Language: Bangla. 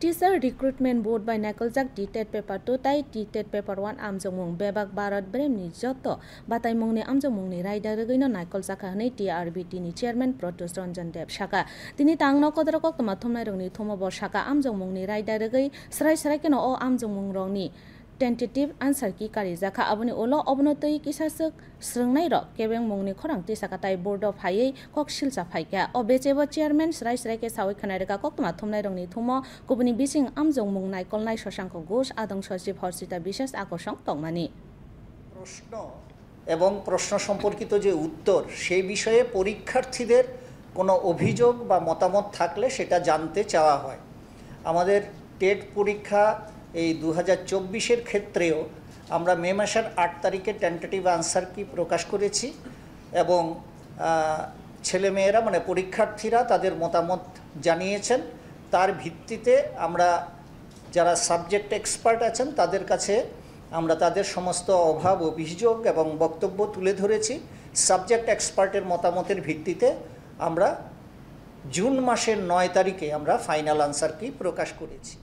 টিচার রিক্রুটমেন্ট বোর্ড বাই নাইকলজাक टेट पेपर 2 ताई टेट पेपर 1 आमजोंमुं बेबाक भारत ब्रेमनि जत बाताइमुंनि आमजोंमुंनि रायदा रगैनो नाइकलजाक हनै टीआरबीटी नि चेयरमैन प्रत्युष रंजन देव साका तिनि तांनो कदर कक्तमा थमनाय रंनि थमब साका आमजोंमुंनि रायदा रगै स्राय स्राय केनो ओ आमजोंमुं रंनि टेंटेटिव आंसर की कारी जाखा अबनि ओलो अबनतई किसासक स्रंनाय र केबें मुंनि खरांति साकाताय बोर्ड अफ हायै कक सिलसा फाइका अ बेचेबो चेयरमैन स्राय स्राय के सावै खनायरका कक्तमा थमनाय रंनि थुमो गुबुनि बिसिं आमजोंमुं नायकलनाय शशांक घोष आदं सचिव हर्षिता विशेष আকর্ষণ তংমানি প্রশ্ন এবং প্রশ্ন সম্পর্কিত যে উত্তর সেই বিষয়ে পরীক্ষার্থীদের কোনো অভিযোগ বা মতামত থাকলে সেটা জানতে চাওয়া হয়। আমাদের টেট পরীক্ষা এই 2024-এর ক্ষেত্রেও আমরা মে মাসের 8 তারিখে টেন্টেটিভ আনসার কি প্রকাশ করেছি এবং ছেলেমেয়েরা মানে পরীক্ষার্থীরা তাদের মতামত জানিয়েছেন। তার ভিত্তিতে আমরা যারা সাবজেক্ট এক্সপার্ট আছেন তাদের কাছে আমরা তাদের সমস্ত অভাব অভিযোগ এবং বক্তব্য তুলে ধরেছি। সাবজেক্ট এক্সপার্টের মতামতের ভিত্তিতে আমরা জুন মাসের 9 তারিখে আমরা ফাইনাল আনসার কি প্রকাশ করেছি।